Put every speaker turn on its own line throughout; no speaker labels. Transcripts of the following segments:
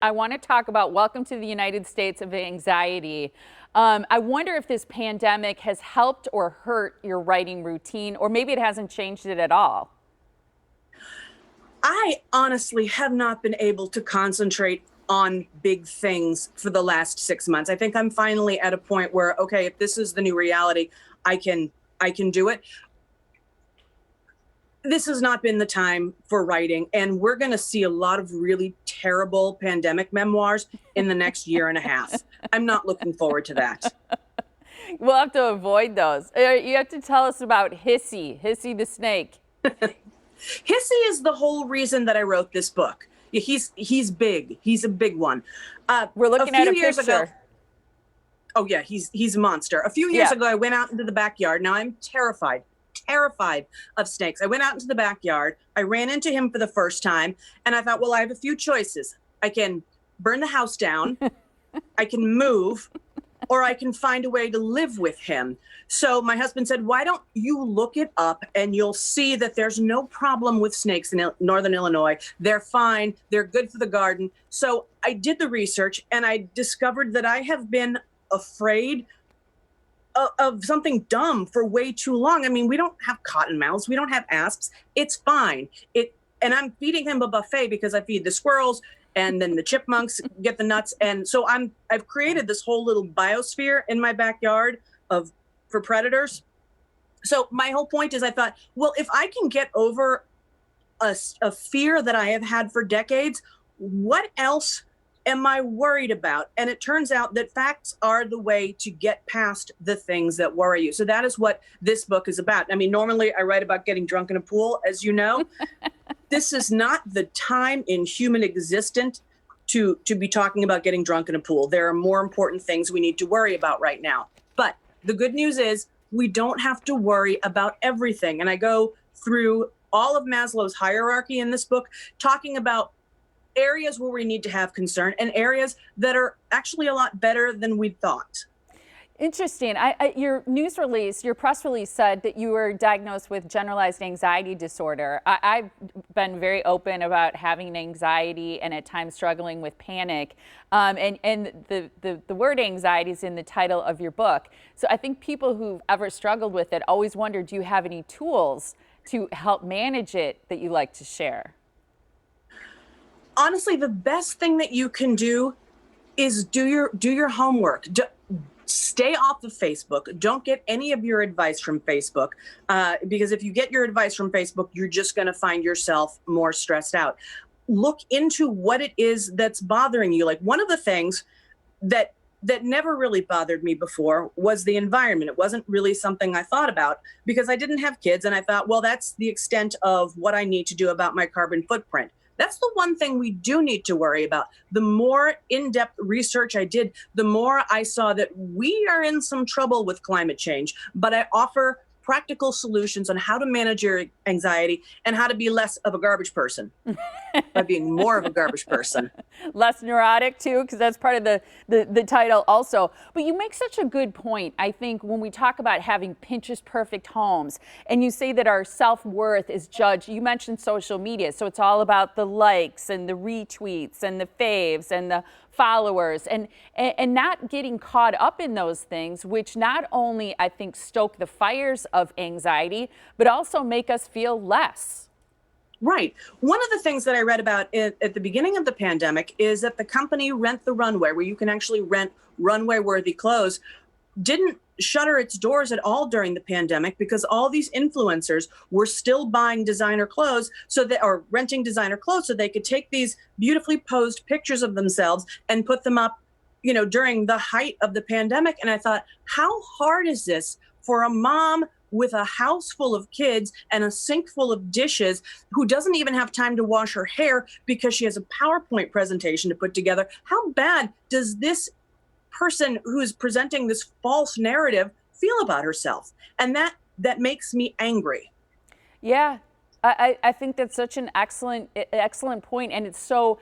I want to talk about welcome to the United States of anxiety. I wonder if this pandemic has helped or hurt your writing routine, or maybe it hasn't changed it at all.
I honestly have not been able to concentrate on big things for the last 6 months. I think I'm finally at a point where, okay, if this is the new reality, I can I can do it. This has not been the time for writing, and we're going to see a lot of really terrible pandemic memoirs in the next year and a half. I'm not looking forward to that.
We'll have to avoid those. You have to tell us about Hissy the snake.
Hissy is the whole reason that I wrote this book. He's big. He's a big one.
We're looking at a
Years
picture.
ago, oh yeah, he's a monster. A few years ago, I went out into the backyard. Now I'm terrified of snakes. I went out into the backyard. I ran into him for the first time, and I thought, well, I have a few choices. I can burn the house down, I can move, or I can find a way to live with him. So my husband said, why don't you look it up and you'll see that there's no problem with snakes in Northern Illinois. They're fine. They're good for the garden. So I did the research and I discovered that I have been afraid of something dumb for way too long. I mean, we don't have cottonmouths. We don't have asps. It's fine. And I'm feeding him a buffet because I feed the squirrels and then the chipmunks get the nuts. And so I've created this whole little biosphere in my backyard for predators. So my whole point is I thought, well, if I can get over a fear that I have had for decades, what else am I worried about? And it turns out that facts are the way to get past the things that worry you. So that is what this book is about. I mean, normally I write about getting drunk in a pool, as you know. This is not the time in human existence to be talking about getting drunk in a pool. There are more important things we need to worry about right now. But the good news is we don't have to worry about everything. And I go through all of Maslow's hierarchy in this book, talking about areas where we need to have concern and areas that are actually a lot better than we thought.
Interesting. Your news release, your press release said that you were diagnosed with generalized anxiety disorder. I've been very open about having anxiety and at times struggling with panic. And the word anxiety is in the title of your book. So I think people who've ever struggled with it always wonder, do you have any tools to help manage it that you like to share?
Honestly, the best thing that you can do is do your homework. Stay off of Facebook. Don't get any of your advice from Facebook, because if you get your advice from Facebook, you're just going to find yourself more stressed out. Look into what it is that's bothering you. Like, one of the things that never really bothered me before was the environment. It wasn't really something I thought about because I didn't have kids, and I thought, well, that's the extent of what I need to do about my carbon footprint. That's the one thing we do need to worry about. The more in-depth research I did, the more I saw that we are in some trouble with climate change. But I offer practical solutions on how to manage your anxiety and how to be less of a garbage person by being more of a garbage person.
Less neurotic too, because that's part of the title also. But you make such a good point. I think when we talk about having Pinterest perfect homes, and you say that our self-worth is judged, you mentioned social media, so it's all about the likes and the retweets and the faves and the followers, and not getting caught up in those things, which not only I think stoke the fires of anxiety, but also make us feel less.
Right. One of the things that I read about at the beginning of the pandemic is that the company Rent the Runway, where you can actually rent runway-worthy clothes, didn't shutter its doors at all during the pandemic because all these influencers were still buying designer clothes or renting designer clothes so they could take these beautifully posed pictures of themselves and put them up, during the height of the pandemic. And I thought, how hard is this for a mom with a house full of kids and a sink full of dishes who doesn't even have time to wash her hair because she has a PowerPoint presentation to put together? How bad does this person who's presenting this false narrative feel about herself? And that makes me angry.
Yeah, I think that's such an excellent point, and it's so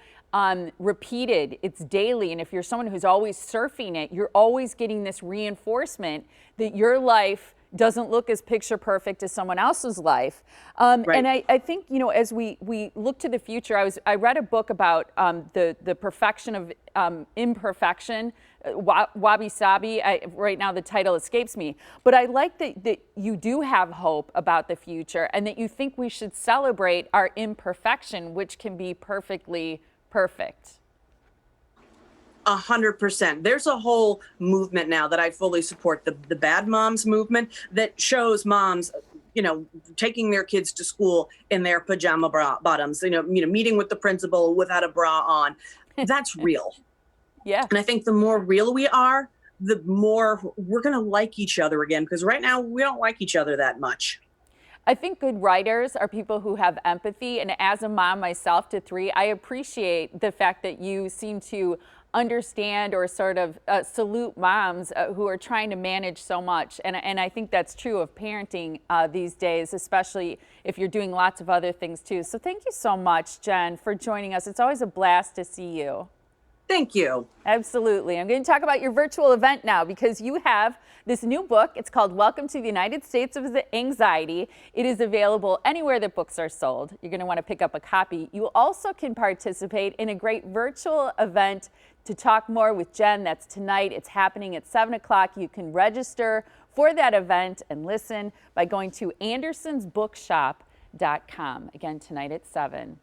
repeated. It's daily, and if you're someone who's always surfing it, you're always getting this reinforcement that your life doesn't look as picture perfect as someone else's life.
Right.
And I think, you know, as we look to the future, I read a book about the perfection of imperfection, Wabi Sabi. Right now the title escapes me, but I like that you do have hope about the future and that you think we should celebrate our imperfection, which can be perfectly perfect.
100%. There's a whole movement now that I fully support, the bad moms movement, that shows moms, you know, taking their kids to school in their pajama bottoms, meeting with the principal without a bra on. That's real.
Yeah.
And I think the more real we are, the more we're going to like each other again, because right now we don't like each other that much.
I think good writers are people who have empathy. And as a mom myself to 3, I appreciate the fact that you seem to understand or sort of salute moms who are trying to manage so much. And I think that's true of parenting these days, especially if you're doing lots of other things too. So thank you so much, Jen, for joining us. It's always a blast to see you.
Thank you.
Absolutely. I'm going to talk about your virtual event now because you have this new book. It's called Welcome to the United States of Anxiety. It is available anywhere that books are sold. You're going to want to pick up a copy. You also can participate in a great virtual event to talk more with Jen. That's tonight. It's happening at 7 o'clock. You can register for that event and listen by going to andersonsbookshop.com. Again, tonight at 7.